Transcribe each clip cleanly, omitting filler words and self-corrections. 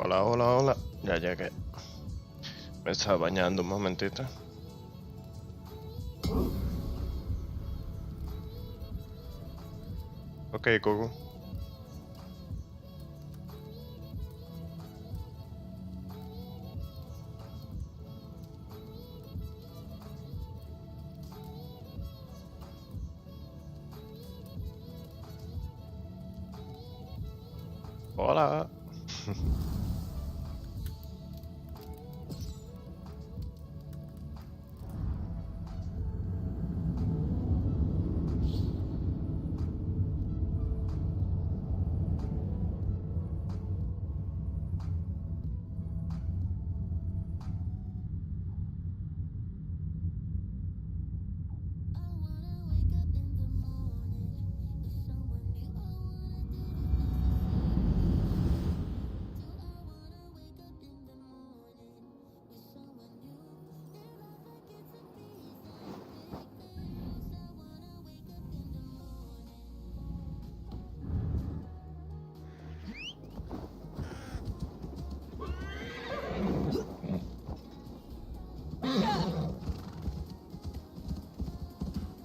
Hola, hola, hola. Ya llegué. Me estaba bañando un momentito. Ok, Google. Hola.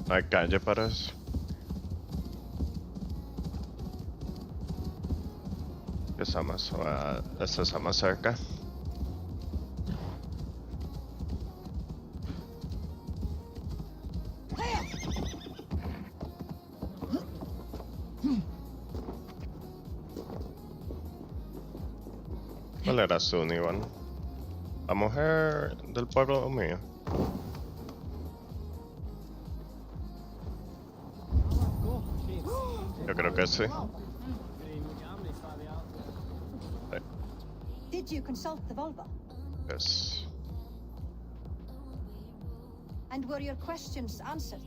No hay calle para eso. Empezamos a... Esta está más cerca. ¿Cuál era su Iván? La mujer del pueblo mío. Yo creo que sí. Did you consult the vulva? Yes. And were your questions answered?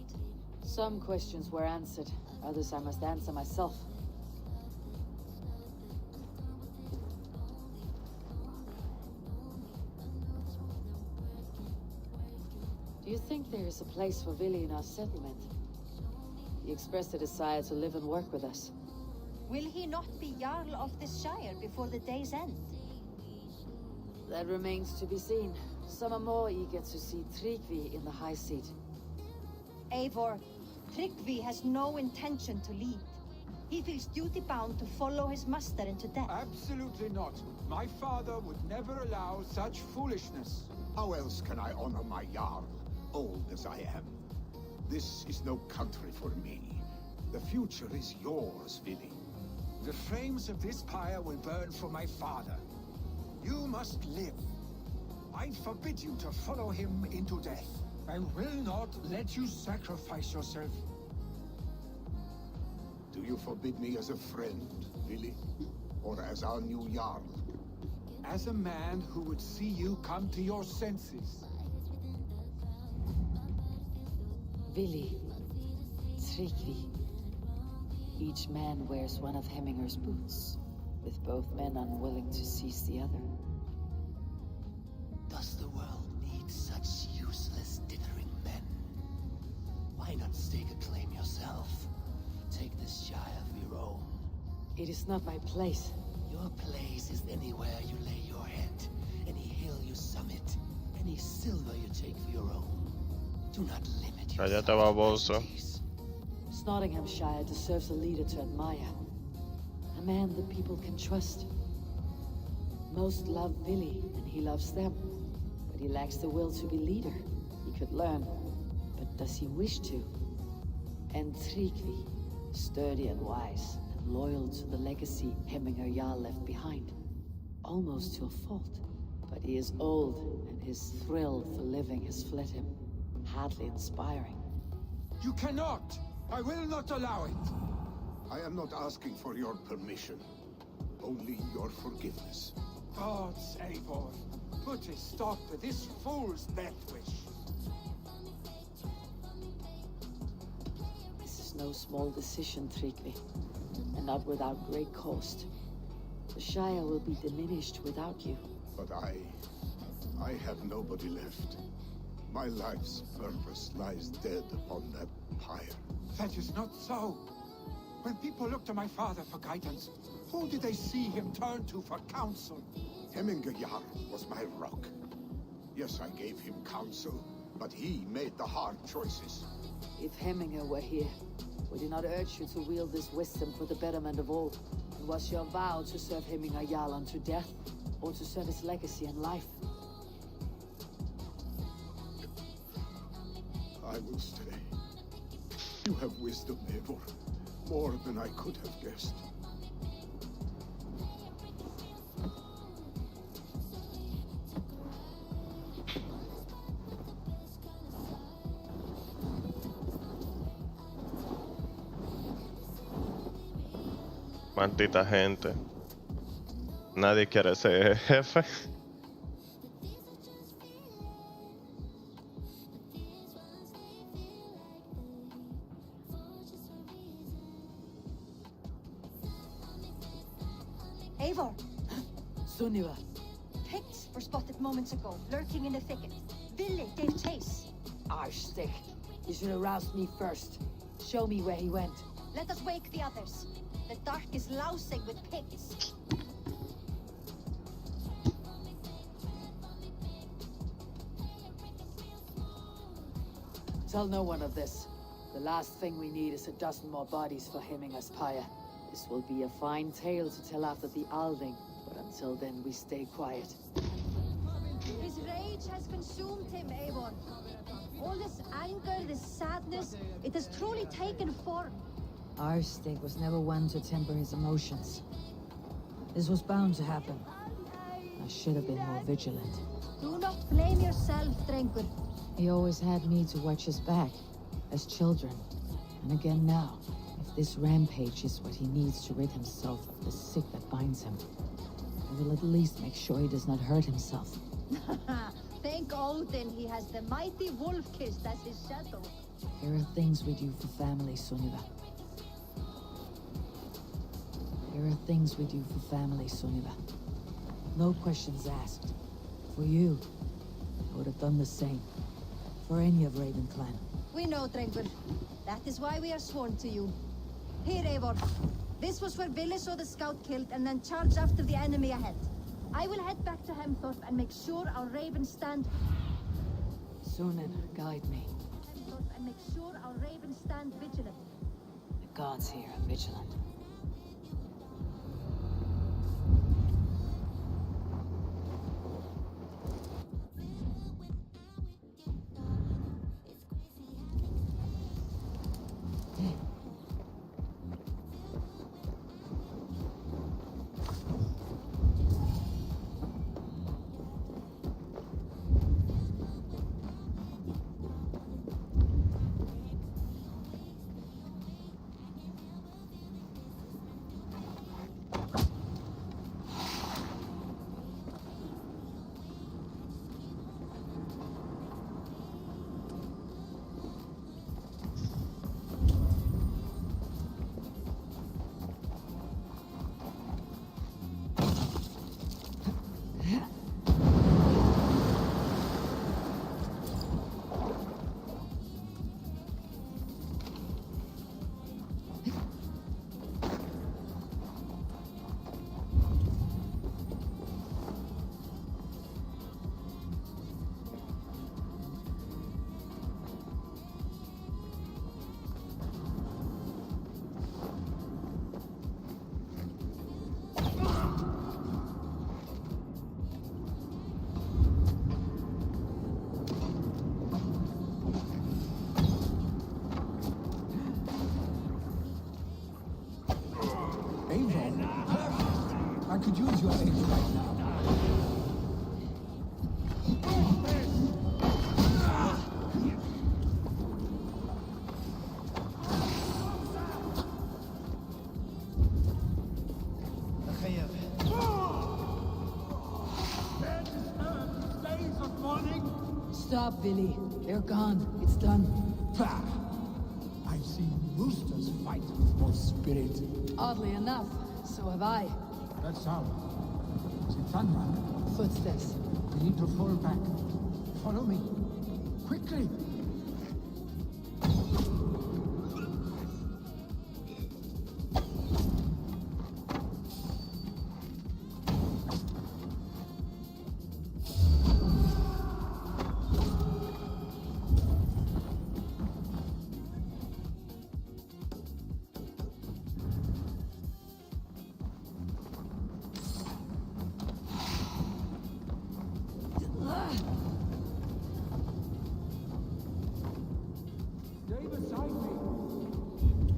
Some questions were answered. Others I must answer myself. Do you think there is a place for Vili in our settlement? He expressed a desire to live and work with us. Will he not be Jarl of this shire before the day's end? That remains to be seen. Some are more eager to see Tryggvi in the high seat. Eivor, Tryggvi has no intention to lead. He feels duty-bound to follow his master into death. Absolutely not. My father would never allow such foolishness. How else can I honor my Jarl, old as I am? This is no country for me. The future is yours, Vili. The flames of this pyre will burn for my father. You must live. I forbid you to follow him into death. I will not let you sacrifice yourself. Do you forbid me as a friend, Vili? Or as our new Jarl? As a man who would see you come to your senses. Vili, Tryggvi. Each man wears one of Hemminger's boots, with both men unwilling to seize the other. Does the world need such useless dithering men? Why not stake a claim yourself? Take this shire for your own. It is not my place. Your place is anywhere you lay your head, any hill you summit, any silver you take for your own. Do not limit yourself Cállate, baboso. Nottinghamshire deserves a leader to admire. A man the people can trust. Most love Vili, and he loves them. But he lacks the will to be leader. He could learn, but does he wish to? And Tryggvi, sturdy and wise, and loyal to the legacy Hemminger Jarl left behind. Almost to a fault. But he is old, and his thrill for living has fled him. Hardly inspiring. You cannot! I will not allow it! I am not asking for your permission. Only your forgiveness. Gods, Eivor, put a stop to this fool's death wish. This is no small decision, Tryggvi. And not without great cost. The Shire will be diminished without you. But I have nobody left. My life's purpose lies dead upon that pyre. That is not so. When people look to my father for guidance, who did they see him turn to for counsel? Hemingayar was my rock. Yes, I gave him counsel, but he made the hard choices. If Hemminger were here, would he not urge you to wield this wisdom for the betterment of all? And was your vow to serve Hemminger Jarl unto death, or to serve his legacy and life? I will stay. You have wisdom, Eivor. More than I could have guessed. Maldita gente. Nadie quiere ser jefe. Eivor, Sunniva, pigs were spotted moments ago, lurking in the thicket. Ville gave chase. Arshstick. You should have roused me first. Show me where he went. Let us wake the others. The dark is lousing with pigs. Tell no one of this. The last thing we need is a dozen more bodies for Hemminger's pyre. This will be a fine tale to tell after the Alding, but until then we stay quiet. His rage has consumed him, Eivor. All this anger, this sadness, it has truly taken form. Arshtig was never one to temper his emotions. This was bound to happen. I should have been more vigilant. Do not blame yourself, Drengur. He always had me to watch his back, as children. And again now, if this rampage is what he needs to rid himself of the sick that binds him, I will at least make sure he does not hurt himself. Thank Odin he has the mighty Wolf-Kissed as his shadow. There are things we do for family, Sunniva. There are things we do for family, Sunniva. No questions asked. For you, I would have done the same. For any of Raven Clan. We know, Drengur. That is why we are sworn to you. Here, Eivor. This was where Ville saw the scout killed and then charged after the enemy ahead. I will head back to Hemthorpe and make sure our ravens stand... Sunan, guide me. Hemthorpe and make sure our ravens stand vigilant. The gods here are vigilant. Eivor, I could use your aid right now. Stop, Billy. They're gone. It's done. Bah! I've seen roosters fight for spirit. Oddly enough, so have I. That sound. Is it thunder? Footsteps. We need to fall back. Follow me. Quickly!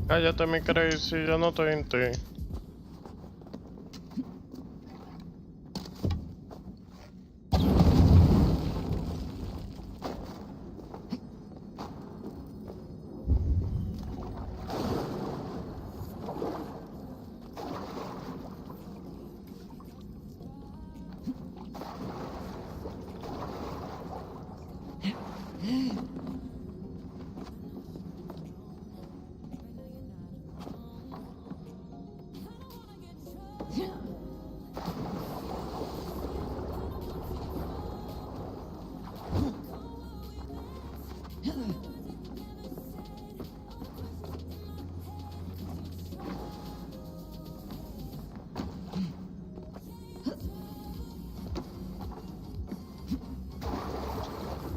Cállate, mi crazy, yo no estoy en ti.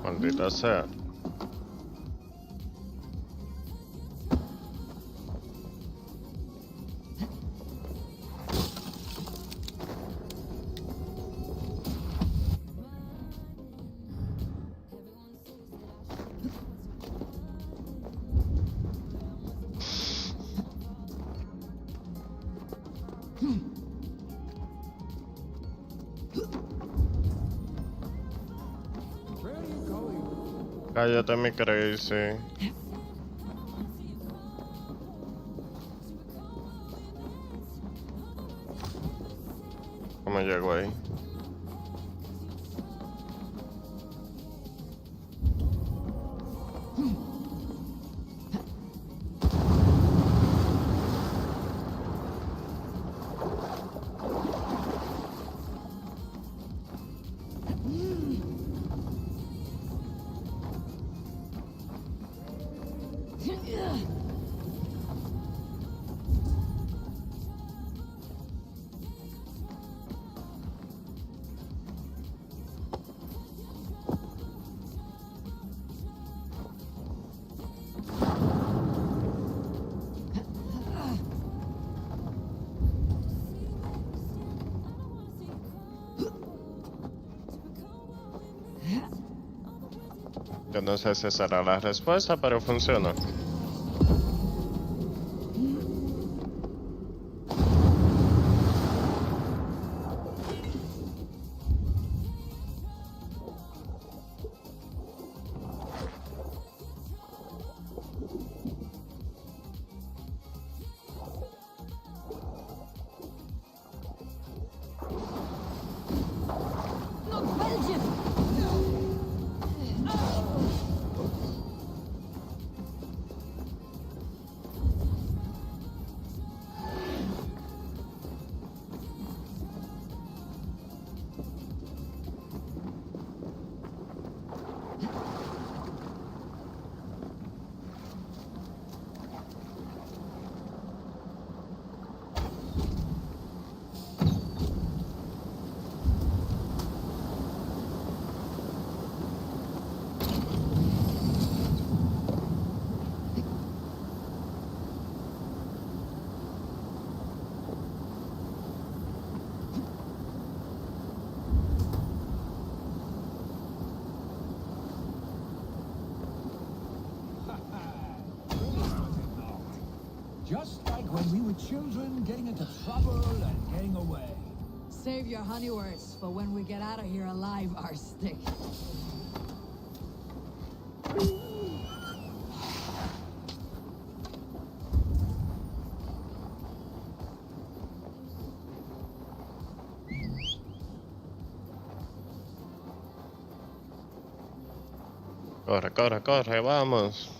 Maldita sea. Where are you going? Cállate, mi crazy. ¿Cómo llego ahí? Yo no sé si será la respuesta, pero funciona. Not Belgium! Just like when we were children, getting into trouble and getting away. Save your honey words for when we get out of here alive, our stick. Corre, corre, corre, vamos.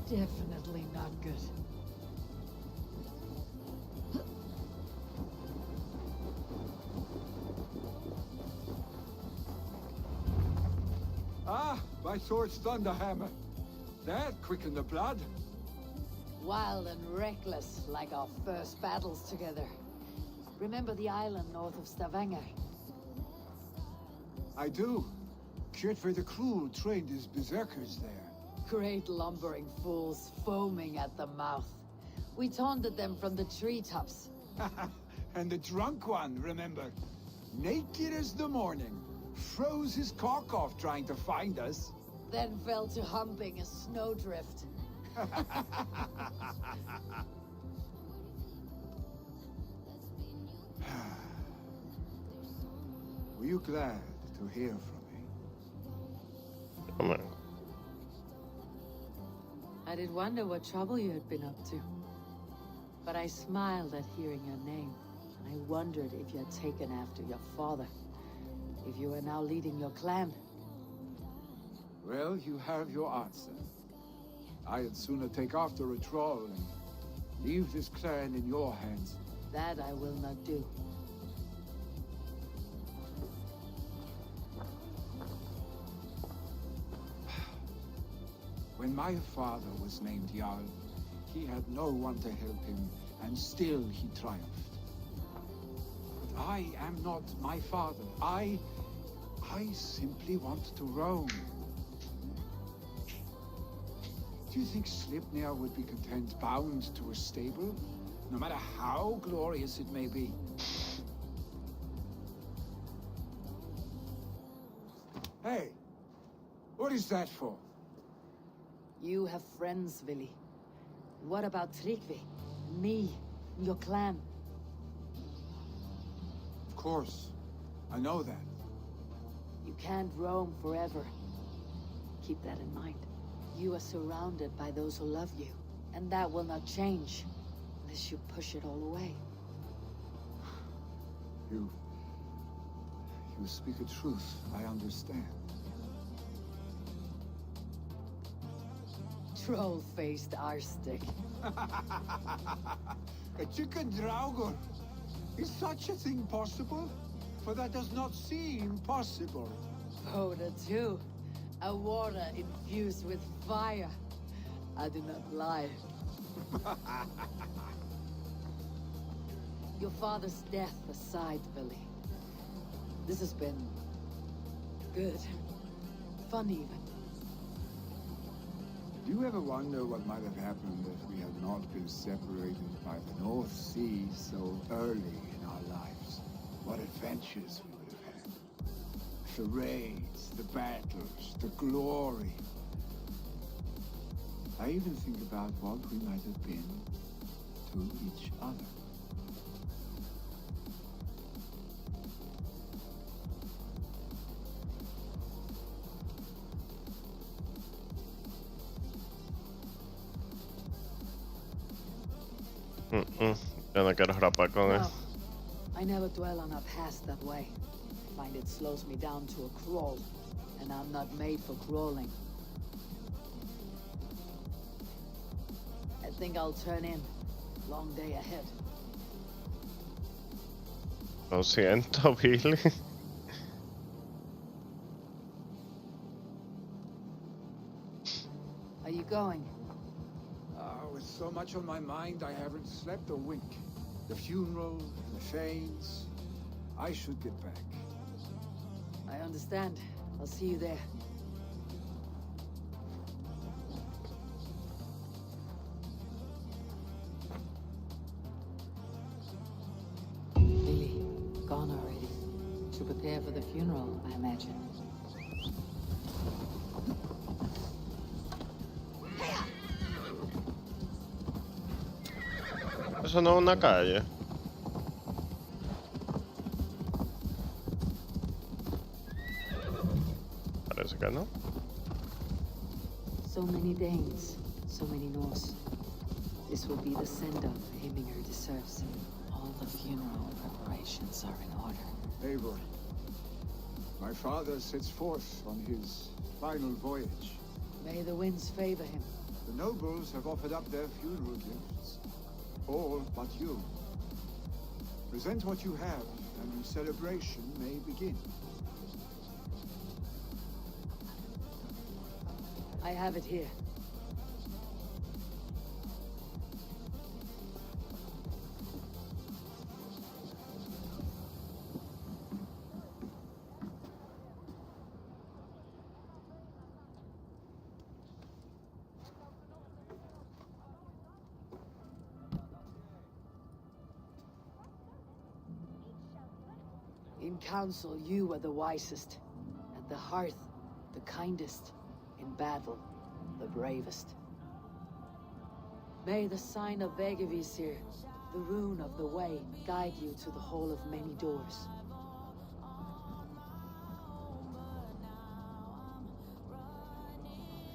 Definitely not good. Ah, my sword's thunderhammer. That quickened the blood. Wild and reckless, like our first battles together. Remember the island north of Stavanger? I do. Kjotve the Cruel trained his berserkers there. Great lumbering fools foaming at the mouth. We taunted them from the treetops. And the drunk one, remember? Naked as the morning. Froze his cock off trying to find us. Then fell to humping a snowdrift. Were you glad to hear from me? Come on. I did wonder what trouble you had been up to. But I smiled at hearing your name. I wondered if you had taken after your father. If you were now leading your clan. Well, you have your answer. I'd sooner take after a troll and leave this clan in your hands. That I will not do. When my father was named Jarl, he had no one to help him, and still he triumphed. But I am not my father. I simply want to roam. Do you think Slipnir would be content bound to a stable, no matter how glorious it may be? Hey, what is that for? You have friends, Vili. What about Tryggvi? Me? Your clan? Of course, I know that. You can't roam forever. Keep that in mind. You are surrounded by those who love you, and that will not change unless you push it all away. You speak a truth, I understand. Troll-faced arstick. A chicken draugur. Is such a thing possible? For that does not seem possible. Voda too. A water infused with fire. I do not lie. Your father's death aside, Vili. This has been good. Fun even. Do you ever wonder what might have happened if we had not been separated by the North Sea so early in our lives? What adventures we would have had. The raids, the battles, the glory. I even think about what we might have been to each other. Yo no quiero rapar con No, él. I never dwell on our past that way. I find it slows me down to a crawl, and I'm not made for crawling. I think I'll turn in. Long day ahead. Lo siento, Billy. Are you going? With so much on my mind, I haven't slept a wink. The funeral, the Thanes. I should get back. I understand. I'll see you there. Billy, gone already. To prepare for the funeral, I imagine. Eso no es una calle. Parece que no. So many Danes, so many Norse. This will be the send-off Heminger deserves. All the funeral preparations are in order. Eivor, my father sets forth on his final voyage. May the winds favor him. The nobles have offered up their funeral gifts. All but you. Present what you have, and the celebration may begin. I have it here. In council, you were the wisest. At the hearth, the kindest. In battle, the bravest. May the sign of Vegavisir, the rune of the way, guide you to the hall of many doors.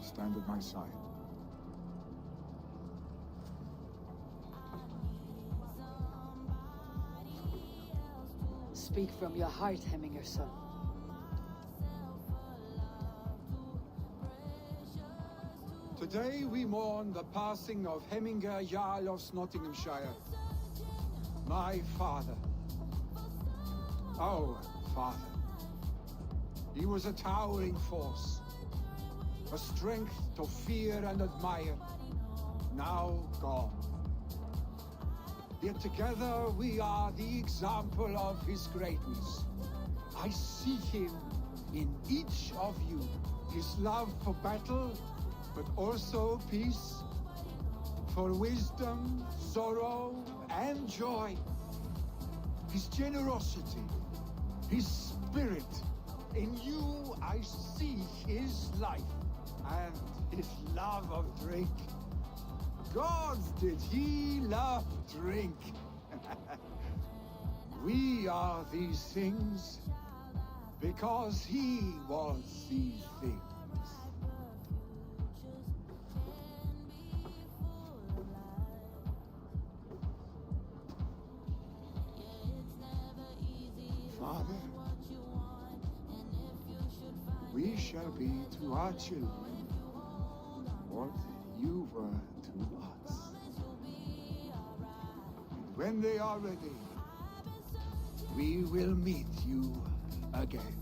Stand at my side. Speak from your heart, Hemminger son. Today we mourn the passing of Hemminger Jarl of Nottinghamshire. My father. Our father. He was a towering force. A strength to fear and admire. Now gone. Yet together we are the example of his greatness. I see him in each of you. His love for battle, but also peace. For wisdom, sorrow, and joy. His generosity, his spirit. In you I see his life and his love of drink. Gods, did he love drink? We are these things because he was these things. Father, we shall be to our children what you were to us. And when they are ready, we will meet you again.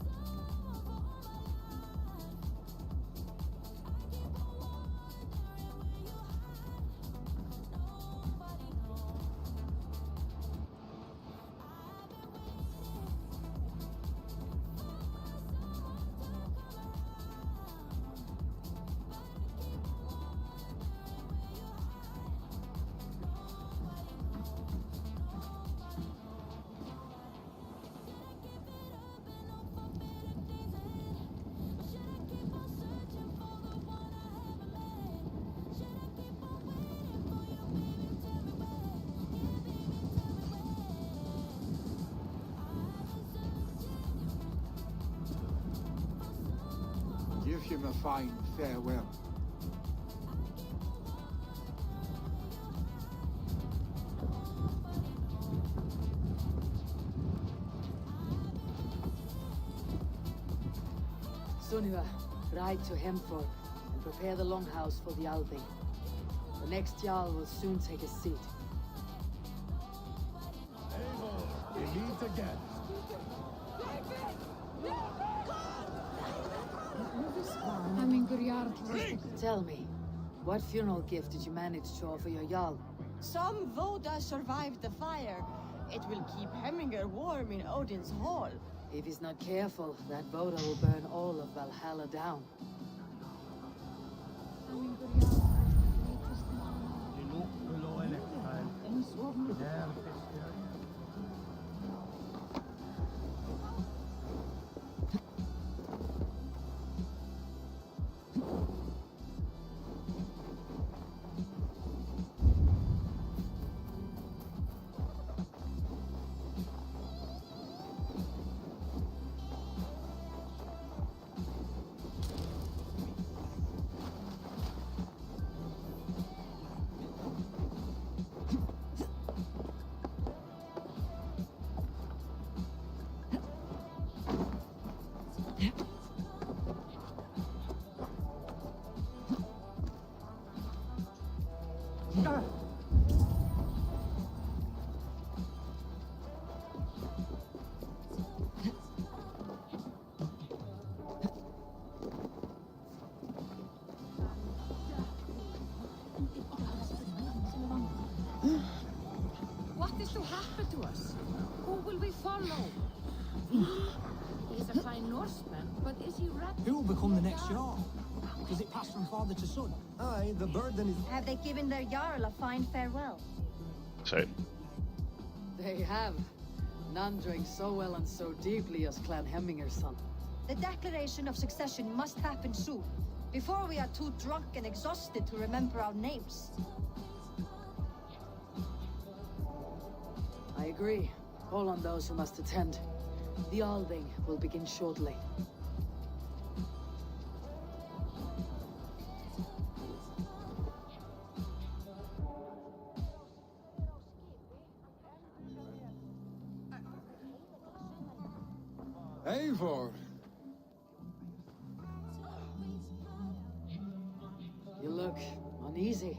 Give him a fine farewell. Sunniva, ride to Hemthorpe and prepare the longhouse for the Althing. The next Jarl will soon take his seat. We meet again. Tell me, what funeral gift did you manage to offer your Jarl? Some Voda survived the fire. It will keep Hemminger warm in Odin's hall. If he's not careful, that Voda will burn all of Valhalla down. What is to happen to us? Who will we follow? He's a fine Norseman, but is he rat? Who will become the next Jarl? Does it pass from father to son? Aye, the burden is... Have they given their Jarl a fine farewell? Sí. They have. None drank so well and so deeply as Clan Hemminger's son. The declaration of succession must happen soon, before we are too drunk and exhausted to remember our names. I agree. Call on those who must attend. The Althing will begin shortly. Eivor! You look uneasy.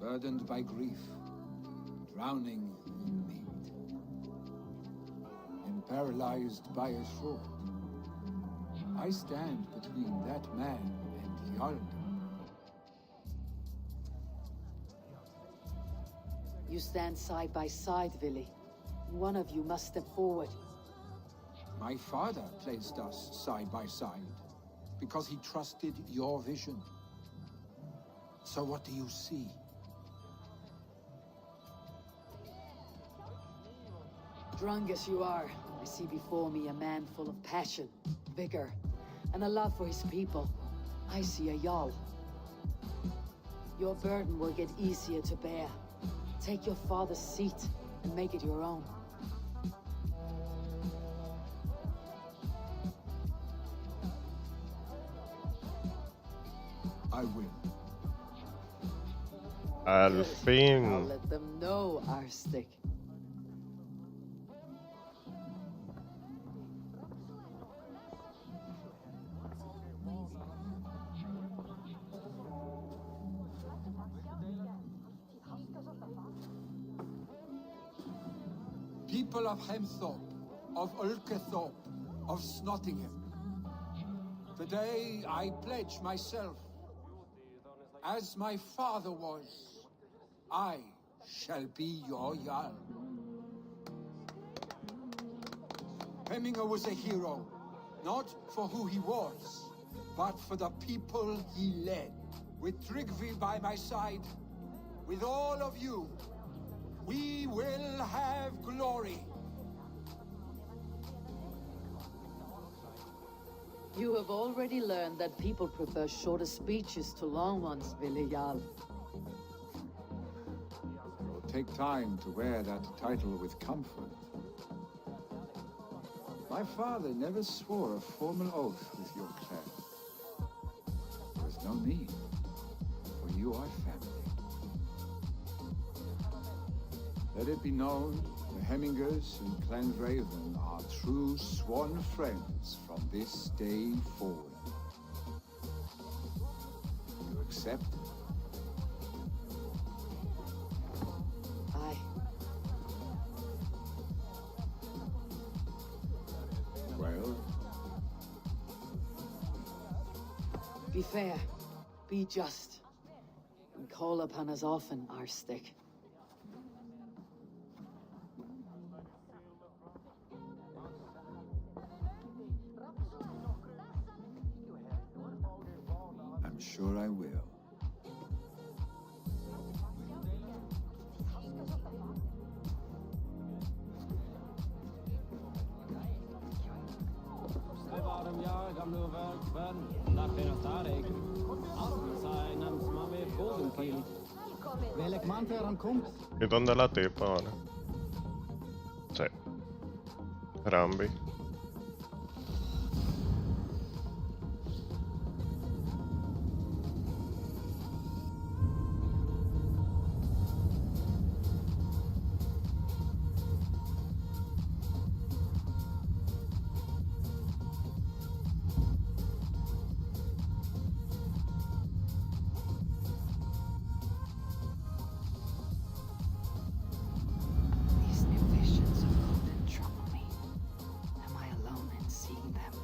Burdened by grief, drowning in need, and paralyzed by a sword. I stand between that man and Jarl. You stand side by side, Vili. One of you must step forward. My father placed us side by side, because he trusted your vision. So what do you see? Drunk as you are, I see before me a man full of passion, vigor, and a love for his people. I see a Jarl. Your burden will get easier to bear. Take your father's seat and make it your own. I will. Al I'll fin. let them know, Arstic. People of Hemthorpe, of Ulkethorpe, of Snottingham. Today I pledge myself. As my father was, I shall be your Jarl. Hemminger was a hero, not for who he was, but for the people he led. With Tryggvi by my side, with all of you, we will have glory. You have already learned that people prefer shorter speeches to long ones, Vili Jarl. It will take time to wear that title with comfort. My father never swore a formal oath with your clan. There's no need, for you are family. Let it be known, the Hemmingers and Clanraven are true sworn friends from this day forward. You accept? Aye. Well, Be fair, be just, and call upon us often, Arstic. I'm sure I will. ¿Y dónde la tipa ahora? Sí. Rambi. These new visions of Odin trouble me. Am I alone in seeing them?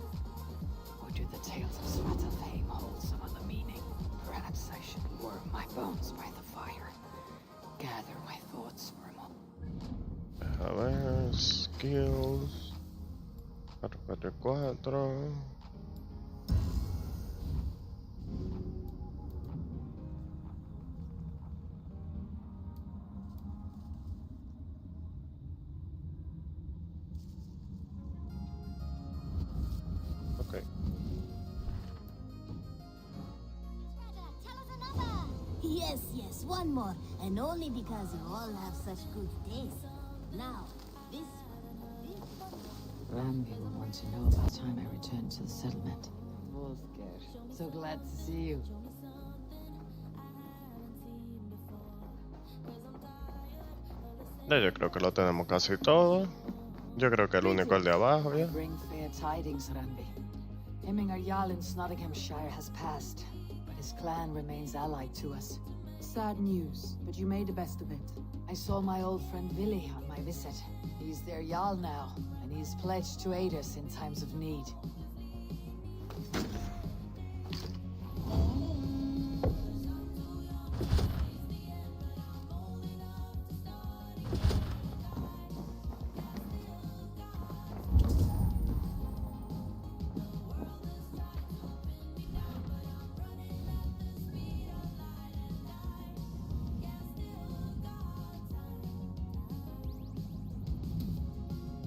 Or do the tales of Svartalfheim hold some other meaning? Perhaps I should warm my bones by the fire. Gather my thoughts for a moment. A ver, skills. 444. Yes, yes, one more. And only because you all have such good taste. Now, this... Ranvi will want to know about time I returned to the settlement. Wolfgar, so glad to see you. Ya yo creo que lo tenemos casi todo. Yo creo que el único el de abajo ya. Bring fair tidings, Ranvi. Hemminger Jarl in Nottinghamshire has passed, but his clan remains allied to us. Sad news, but you made the best of it. I saw my old friend Willi on my visit. He's their Jarl now, and he's pledged to aid us in times of need.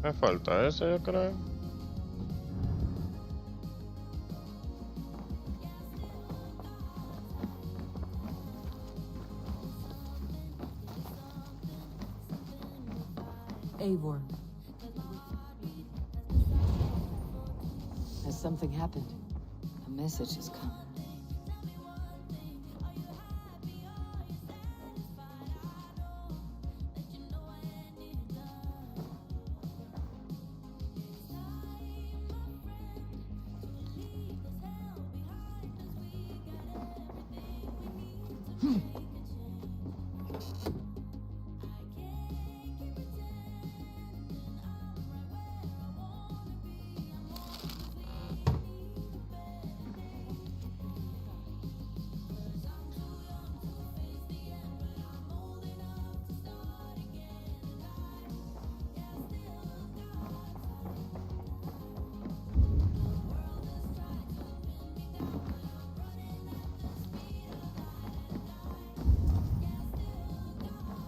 Me falta ese, yo creo. Eivor. Has something happened? A message has come.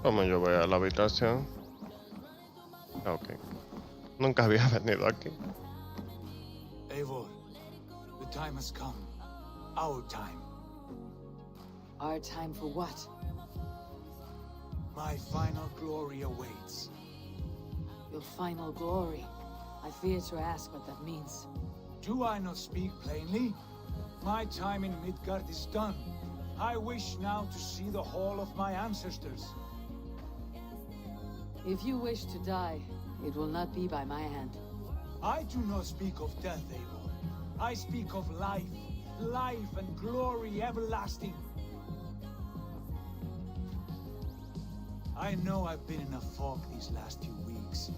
Como yo voy a la habitación. Ok. Nunca había venido aquí. Eivor, the time has come. Our time. Our time for what? My final glory awaits. Your final glory. I fear to ask what that means. Do I not speak plainly? My time in Midgard is done. I wish now to see the hall of my ancestors. If you wish to die, it will not be by my hand. I do not speak of death, Eivor. I speak of life. Life and glory everlasting. I know I've been in a fog these last few weeks.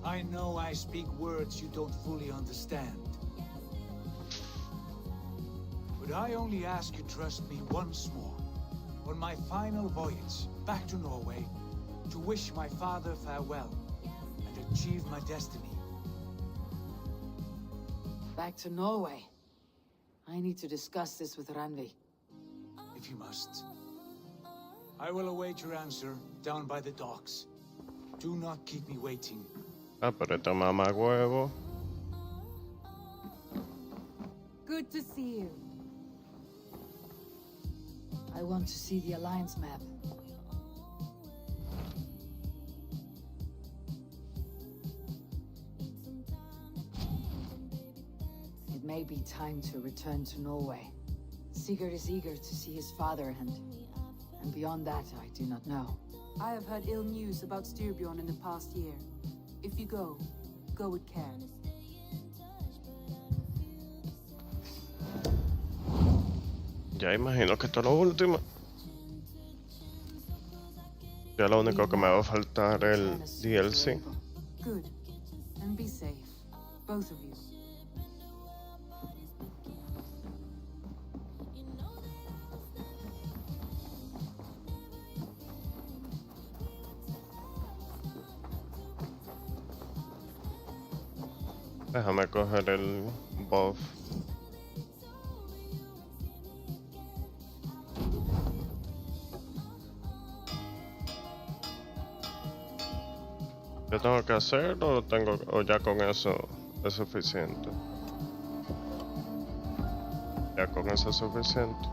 I know I speak words you don't fully understand. But I only ask you trust me once more. On my final voyage back to Norway, to wish my father farewell and achieve my destiny. Back to Norway. I need to discuss this with Ranvi. If you must. I will await your answer down by the docks. Do not keep me waiting. Ah, pero esta mamá huevo. Good to see you. I want to see the Alliance map. It may be time to return to Norway. Sigurd is eager to see his father, and beyond that, I do not know. I have heard ill news about Styrbjorn in the past year. If you go, go with care. Ya imagino que esto es lo último. Ya lo único que me va a faltar es el DLC. Good. And be safe. Both of you. Déjame coger el buff. ¿Yo tengo que hacerlo o ya con eso es suficiente? Ya con eso es suficiente.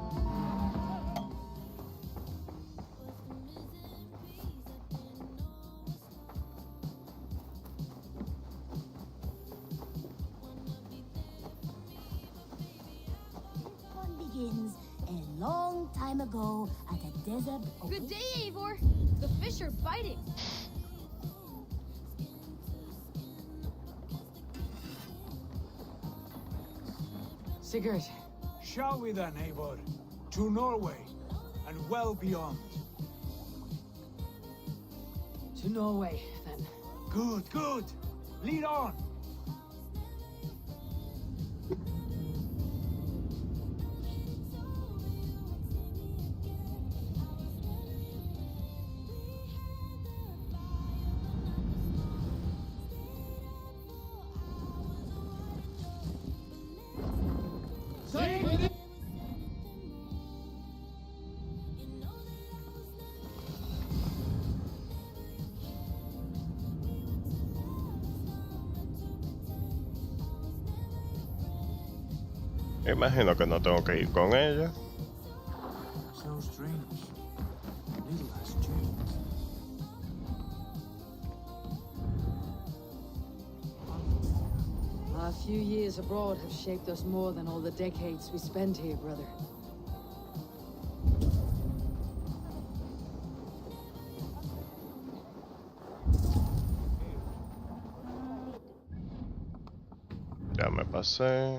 friends a long time ago at a desert. Good day, Eivor. The fish are biting. Sigurd. Shall we then, Eivor? To Norway, and well beyond. To Norway, then. Good, good. Lead on. Imagino que no tengo que ir con ella. So strange. Little has changed. Our few years abroad have shaped us more than all the decades we spent here, brother. Ya me pasé.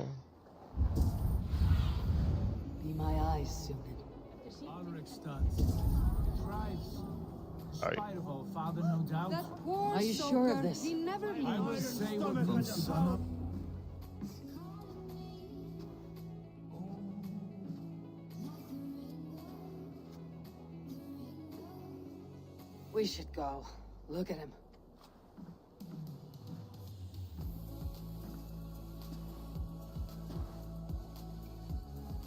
Be my eyes, Sunan. Alric stuns. Tries. Aye. Spite of all father, no doubt. That poor Are you sure of soaker, this? he never I will leaves. say what needs to be done. We should go. Look at him.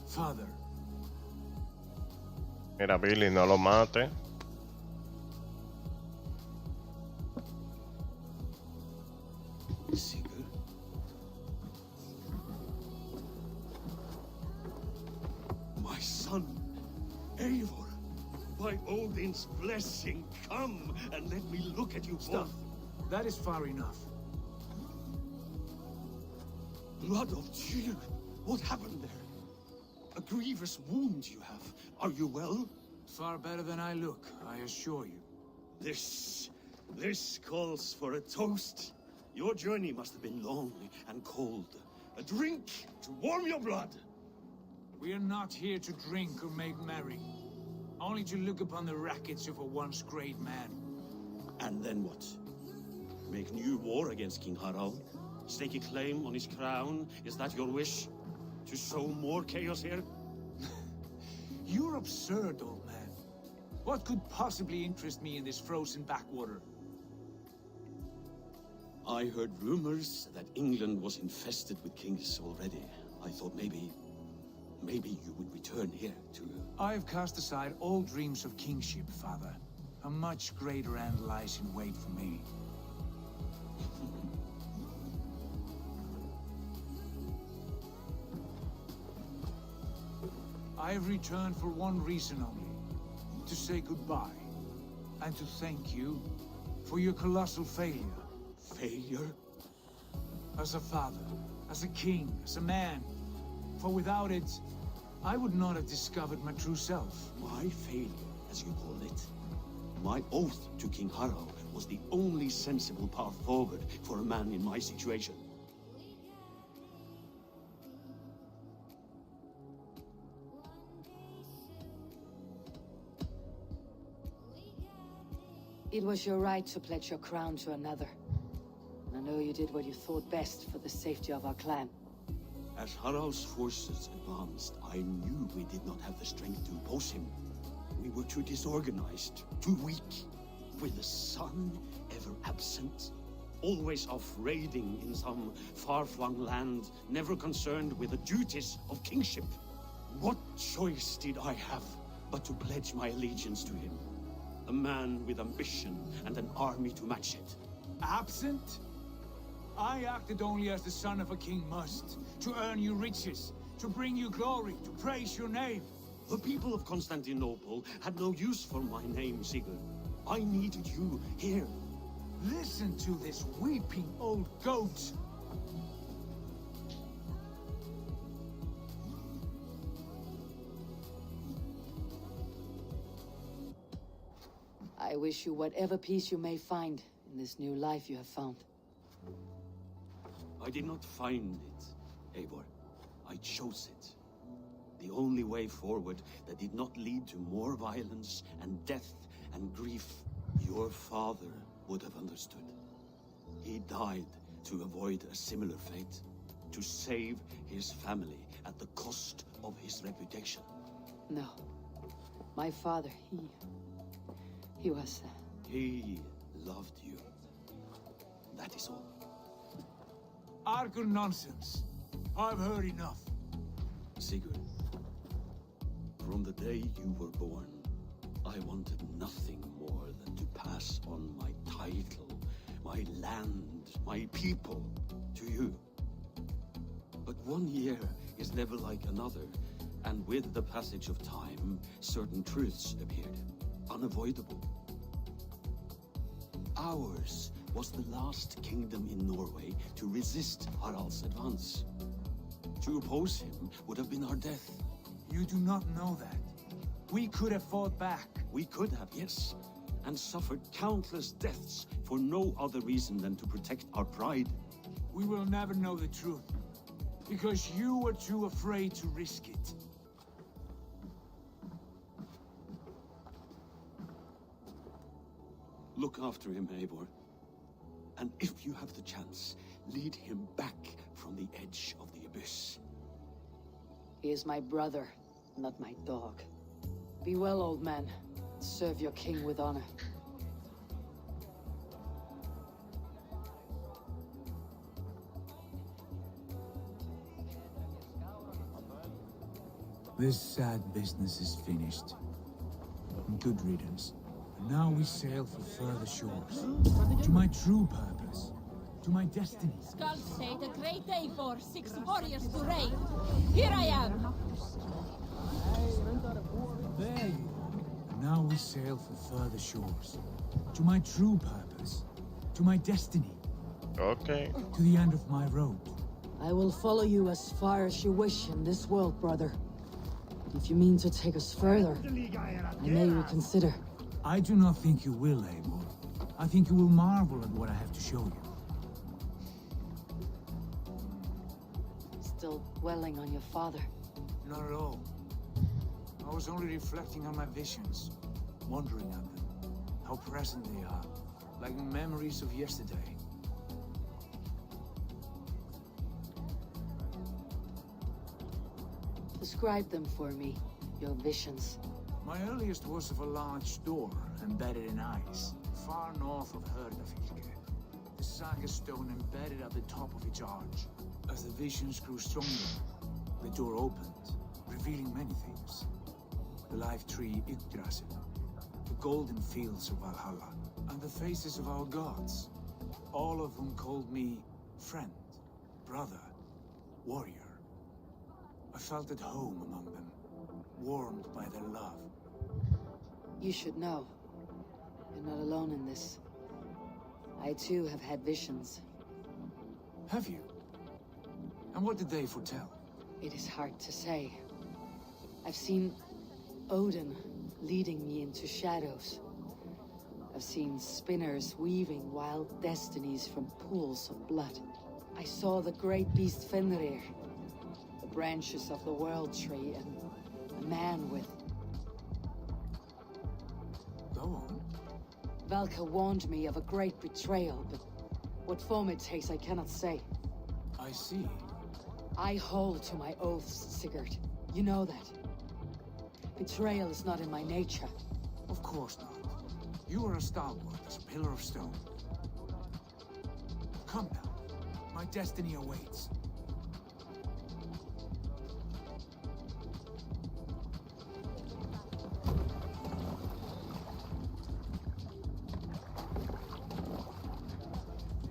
Father, Mira, Billy, no lo mate. Sigurd? My son, Eivor, by Odin's blessing, come and let me look at you stop. both. That is far enough. Blood of Tyr, what happened there? A grievous wound you have. Are you well? Far better than I look, I assure you. This calls for a toast. Your journey must have been long and cold. A drink to warm your blood. We are not here to drink or make merry. Only to look upon the rackets of a once great man. And then what? Make new war against King Harald? Stake a claim on his crown? Is that your wish? To sow more chaos here? You're absurd, old man. What could possibly interest me in this frozen backwater? I heard rumors that England was infested with kings already. I thought maybe you would return here to... I've cast aside all dreams of kingship, father. A much greater end lies in wait for me. I've returned for one reason only. To say goodbye. And to thank you for your colossal failure. Failure? As a father, as a king, as a man. For without it, I would not have discovered my true self. My failure, as you call it. My oath to King Harald was the only sensible path forward for a man in my situation. It was your right to pledge your crown to another. I know you did what you thought best for the safety of our clan. As Harald's forces advanced, I knew we did not have the strength to oppose him. We were too disorganized, too weak. With the sun ever absent, always off raiding in some far-flung land, never concerned with the duties of kingship. What choice did I have but to pledge my allegiance to him? A man with ambition and an army to match it. Absent? I acted only as the son of a king must, to earn you riches, to bring you glory, to praise your name. The people of Constantinople had no use for my name, Sigurd. I needed you here. Listen to this weeping old goat. I wish you whatever peace you may find in this new life you have found. I did not find it, Eivor. I chose it. The only way forward that did not lead to more violence and death and grief your father would have understood. He died to avoid a similar fate, to save his family at the cost of his reputation. No. My father, he was... He loved you. That is all. Argur nonsense. I've heard enough. Sigurd, from the day you were born, I wanted nothing more than to pass on my title, my land, my people, to you. But 1 year is never like another, and with the passage of time, certain truths appeared, unavoidable. Ours was the last kingdom in Norway to resist Harald's advance. To oppose him would have been our death. You do not know that. We could have fought back. We could have, yes, and suffered countless deaths for no other reason than to protect our pride. We will never know the truth. Because you were too afraid to risk it. Look after him, Eivor. And if you have the chance, lead him back from the edge of the abyss. He is my brother, not my dog. Be well, old man. Serve your king with honor. This sad business is finished. Good riddance. And now we sail for further shores. To my true purpose. To my destiny. Skulls say the great day for 6 warriors to raid. Here I am! There you are. And now we sail for further shores. To my true purpose. To my destiny. Okay. To the end of my road. I will follow you as far as you wish in this world, brother. But if you mean to take us further, I may reconsider. I do not think you will, Eivor. I think you will marvel at what I have to show you. Still dwelling on your father. Not at all. I was only reflecting on my visions, wondering at them, how present they are, like memories of yesterday. Describe them for me, your visions. My earliest was of a large door embedded in ice, far north of Herdafylke. The saga stone embedded at the top of its arch. As the visions grew stronger, the door opened, revealing many things. The life tree Yggdrasil, the golden fields of Valhalla, and the faces of our gods. All of them called me friend, brother, warrior. I felt at home among them, warmed by their love. You should know. You're not alone in this. I too have had visions. Have you? And what did they foretell? It is hard to say. I've seen Odin leading me into shadows. I've seen spinners weaving wild destinies from pools of blood. I saw the great beast Fenrir, the branches of the world tree, and a man with... Go on. Valka warned me of a great betrayal, but what form it takes I cannot say. I see. I hold to my oaths, Sigurd. You know that. Betrayal is not in my nature. Of course not. You are a stalwart as a pillar of stone. Come now. My destiny awaits.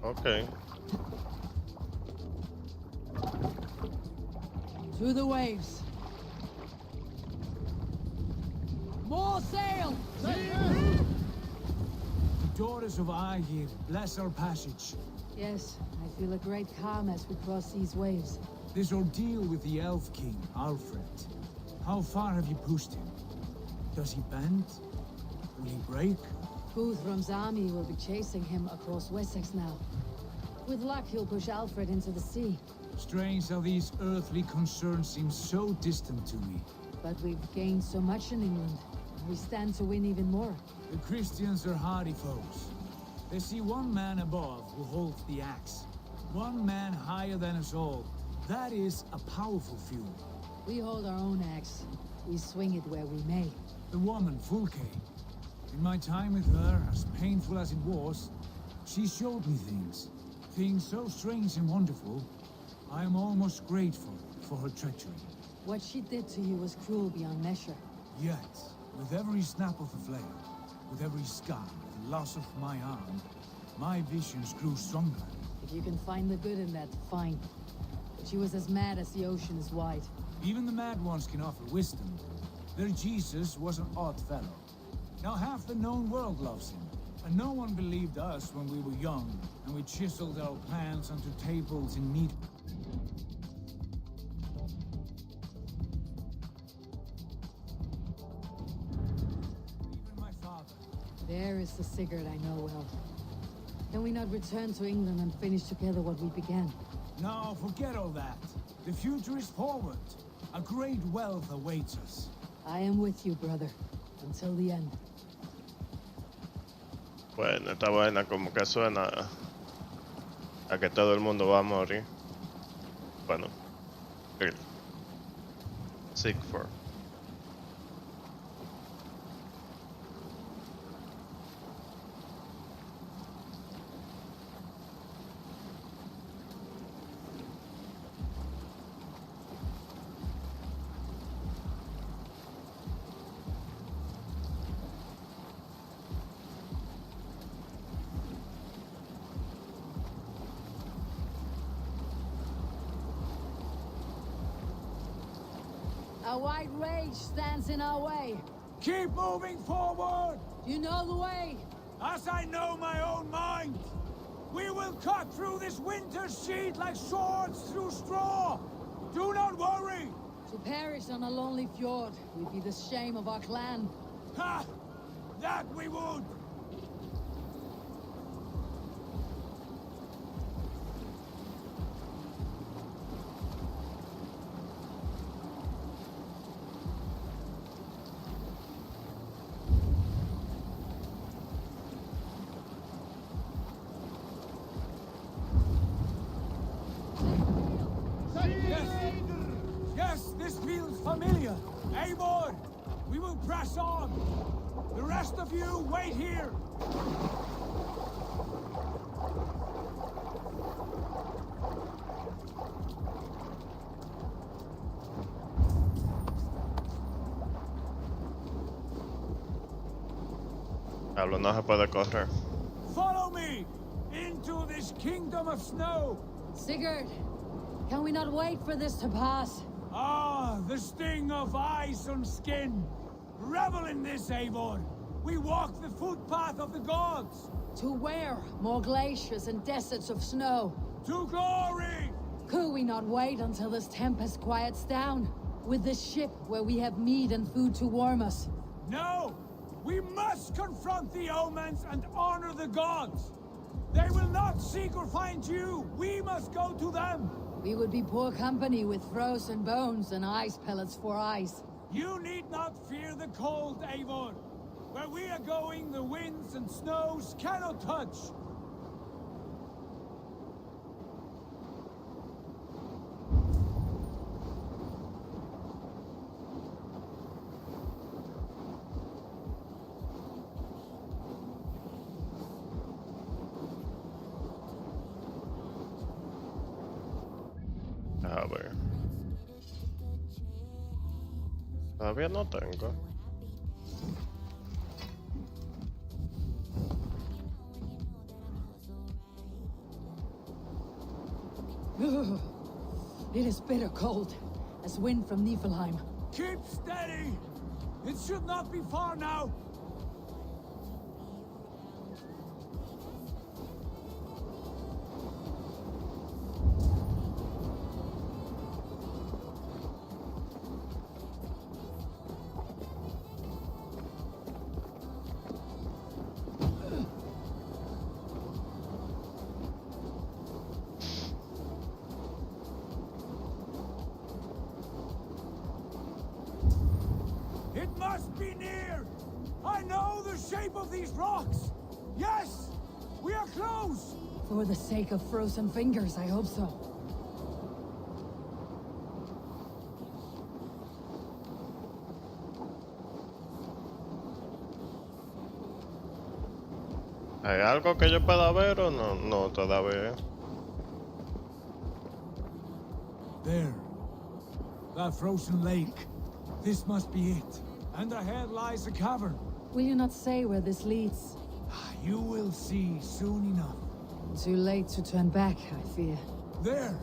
Okay. To the waves. More sail! The daughters of Aegir, bless our passage. Yes, I feel a great calm as we cross these waves. This ordeal with the Elf King, Alfred. How far have you pushed him? Does he bend? Will he break? Guthrum's army will be chasing him across Wessex now. With luck, he'll push Alfred into the sea. Strange how these earthly concerns seem so distant to me. But we've gained so much in England. We stand to win even more. The Christians are hardy foes. They see one man above who holds the axe. One man higher than us all. That is a powerful fuel. We hold our own axe. We swing it where we may. The woman, Fulke. In my time with her, as painful as it was, she showed me things. Things so strange and wonderful. I am almost grateful for her treachery. What she did to you was cruel beyond measure. Yet, with every snap of the flame, with every scar, the loss of my arm, my visions grew stronger. If you can find the good in that, fine. But she was as mad as the ocean is wide. Even the mad ones can offer wisdom. Their Jesus was an odd fellow. Now half the known world loves him. And no one believed us when we were young, and we chiseled our plans onto tables in meat. Even my father. There is the Sigurd I know well. Can we not return to England and finish together what we began? No, forget all that. The future is forward. A great wealth awaits us. I am with you, brother. Until the end. Bueno, esta vaina como que suena a que todo el mundo va a morir. Bueno, Sigford. A white rage stands in our way. Keep moving forward! You know the way. As I know my own mind! We will cut through this winter sheet like swords through straw! Do not worry! To perish on a lonely fjord would be the shame of our clan. Ha! That we would! Yes, this feels familiar. Eivor, we will press on. The rest of you, wait here. Pablo, no se puede correr. Follow me into this kingdom of snow. Sigurd, can we not wait for this to pass? Ah, the sting of ice on skin. Revel in this, Eivor. We walk the footpath of the gods. To where? More glaciers and deserts of snow. To glory! Could we not wait until this tempest quiets down? With this ship where we have meat and food to warm us? No! We must confront the omens and honor the gods! They will not seek or find you! We must go to them! We would be poor company with frozen bones and ice pellets for eyes. You need not fear the cold, Eivor. Where we are going, the winds and snows cannot touch. A ver. Todavía no tengo. It is bitter cold, as wind from Niflheim. Keep steady! It should not be far now! must be near! I know the shape of these rocks! Yes! We are close! For the sake of frozen fingers, I hope so. ¿Hay algo que yo pueda ver o no? No, todavía. There. That frozen lake. This must be it. And ahead lies a cavern. Will you not say where this leads? You will see soon enough. Too late to turn back, I fear. There!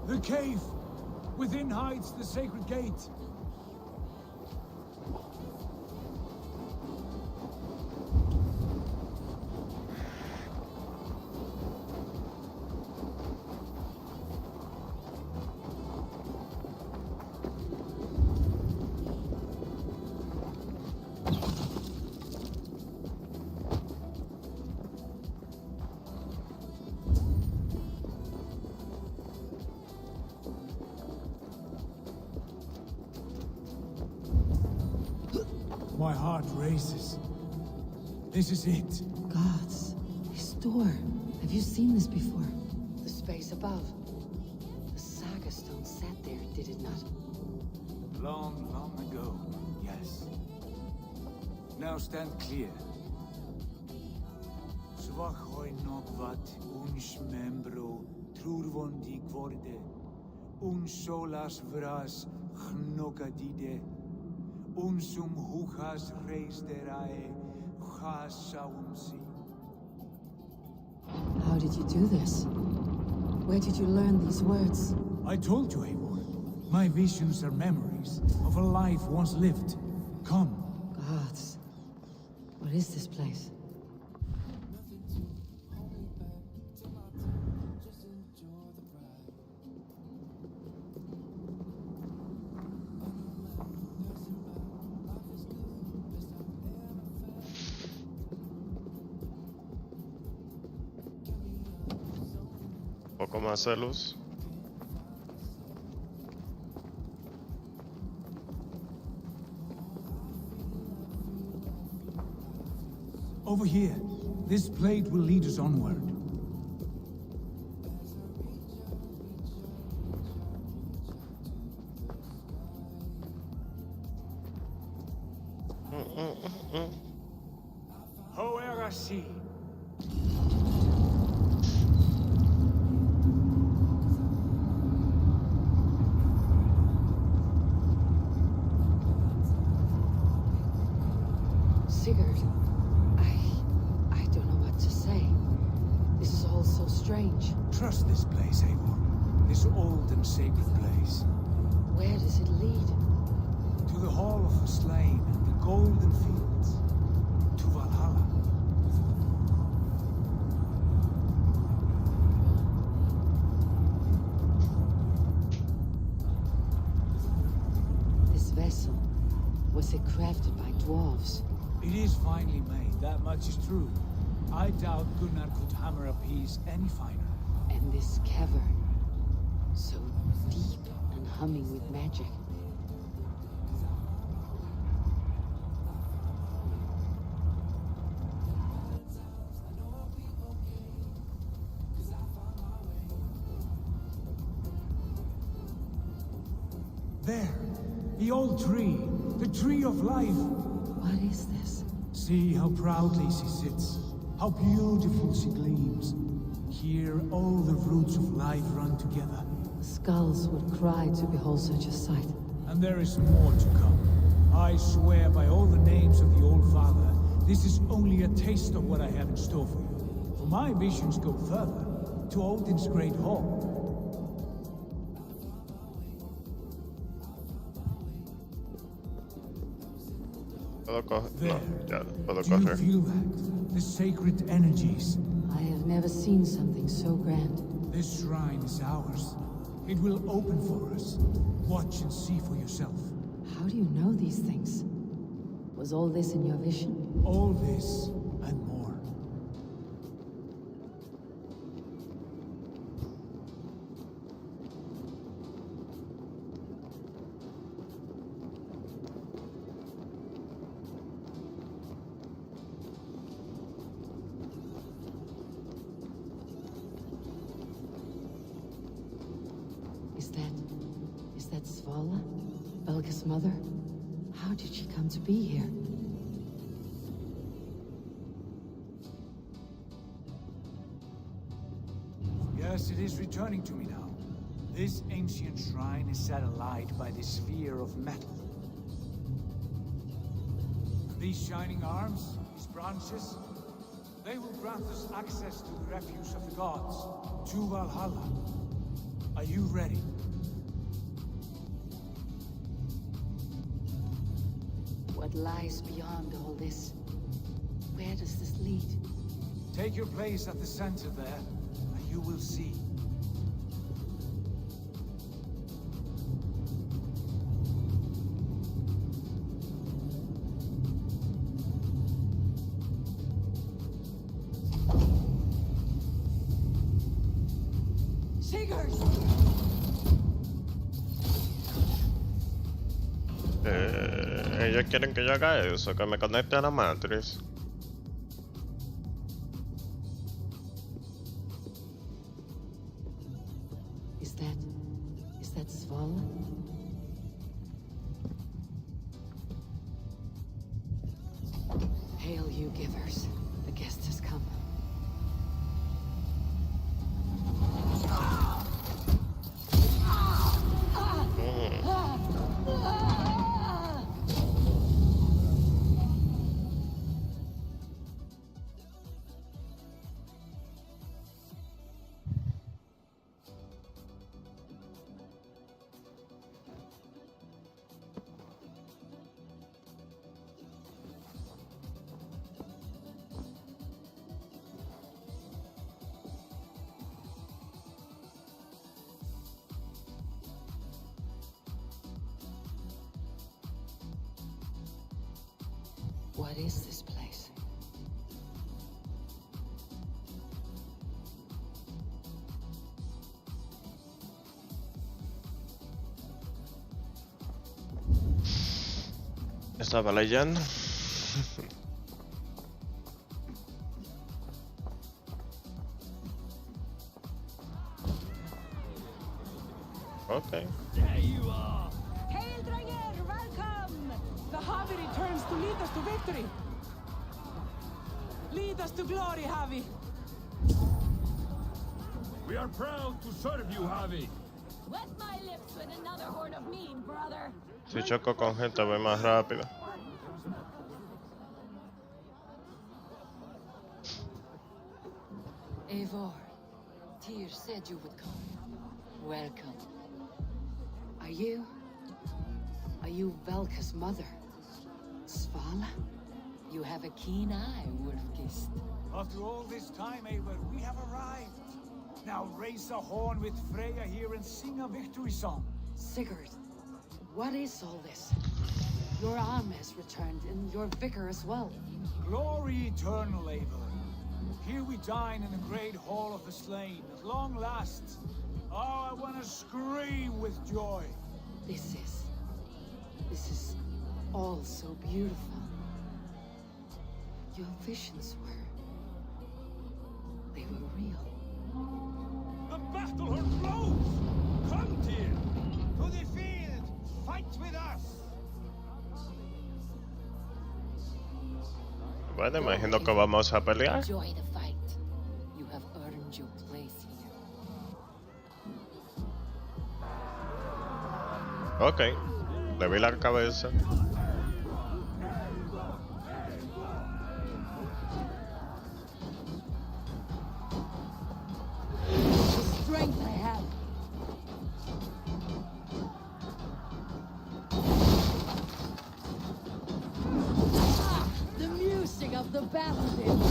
The cave! Within hides the sacred gate. My heart races. This is it. Gods. This door. Have you seen this before? The space above. The Saga Stone sat there, did it not? Long, long ago, yes. Now stand clear. Svachoi nogvat uns membro trurvondi kvorde solas vras gnokadide unsum huchas reisterae chasaumsi. How did you do this? Where did you learn these words? I told you, Eivor. My visions are memories of a life once lived. Come. Gods. What is this place? Poco más de luz. Over here. This plate will lead us onward. Hoerasi. Sigurd, I don't know what to say. This is all so strange. Trust this place, Eivor. This old and sacred place. Where does it lead? To the Hall of the Slain and the Golden Fields. To Valhalla. This vessel, was it crafted by dwarves? It is finely made, that much is true. I doubt Gunnar could hammer a piece any finer. And this cavern, so deep and humming with magic. There, the old tree, the tree of life. What is this? See how proudly she sits, how beautiful she gleams. Here all the roots of life run together. Skulls would cry to behold such a sight. And there is more to come. I swear by all the names of the Old Father, this is only a taste of what I have in store for you. For my visions go further, to Odin's great hall. ¿Puedo coger? No, ya, puedo Do you coger. feel that? The sacred energies. I have never seen something so grand. This shrine is ours. It will open for us. Watch and see for yourself. How do you know these things? Was all this in your vision? All this and more. Valhalla's mother? How did she come to be here? Yes, it is returning to me now. This ancient shrine is set alight by the sphere of metal. These shining arms, these branches, they will grant us access to the refuse of the gods, to Valhalla. Are you ready? What lies beyond all this? Where does this lead? Take your place at the center there, and you will see. Ellos quieren que yo haga eso, que me conecte a la Matrix. Is that Svala? Hail, you givers. The guest has come. What is this place? Estaba leyendo. Okay. There you are! Hail, Dranger! Welcome! The Javi returns to lead us to victory! Lead us to glory, Javi! We are proud to serve you, Javi! Wet my lips with another horn of mead, brother! Si choco con gente voy más rápido. Eivor, Tyr said you would come. Welcome. Are you Valka's mother? Svala? You have a keen eye, Wolfgist. After all this time, Eivor, we have arrived. Now raise a horn with Freya here and sing a victory song. Sigurd, what is all this? Your arm has returned, and your vicar as well. Glory eternal, Eivor. Here we dine in the great hall of the slain, at long last. Oh, I want to scream with joy. This is all so beautiful. Your visions they were real. The battle horn blows! Come, Tyr! To the field! Fight with us! Bueno, imagino que vamos a pelear. Enjoy the fight. You have earned your place here. Ok, le vi la cabeza. The strength I have. The music of the battlefield.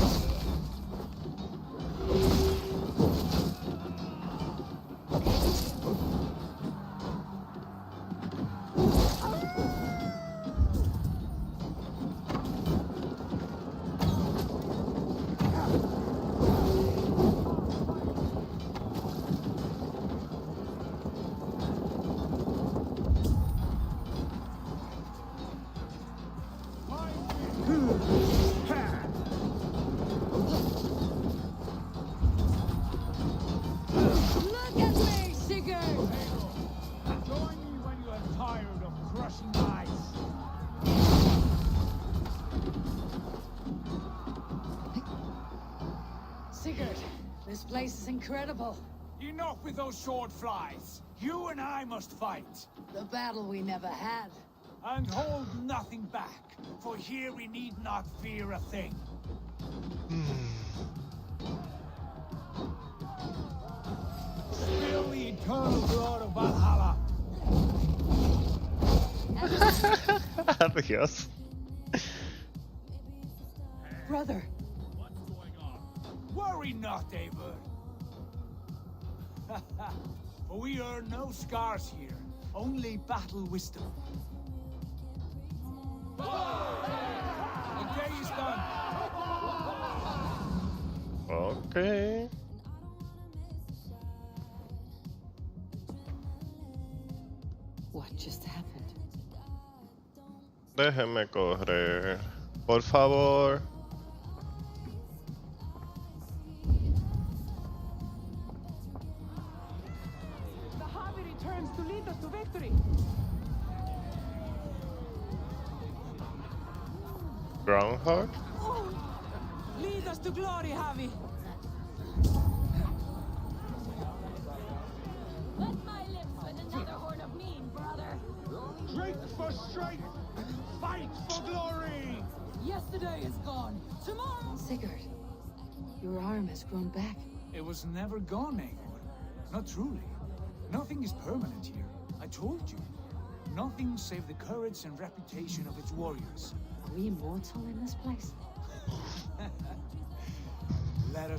This place is incredible. Enough with those sword flies. You and I must fight. The battle we never had. And hold nothing back, for here we need not fear a thing. Spill the eternal blood of Valhalla. Adios. Brother. Worry not, Eivor. For we earn no scars here, only battle wisdom. The day is done. Okay. What just happened? Déjeme correr. Por favor. The Harvey returns to lead us to victory. Groundhog? Lead us to glory, Javi. Wet my lips with another horn of mean, brother. Drink for strength, fight for glory. Yesterday is gone. Tomorrow. Sigurd, your arm has grown back. It was never gone, Eivor. Not truly. Nothing is permanent here. I told you. Nothing save the courage and reputation of its warriors. Are we immortal in this place? Let us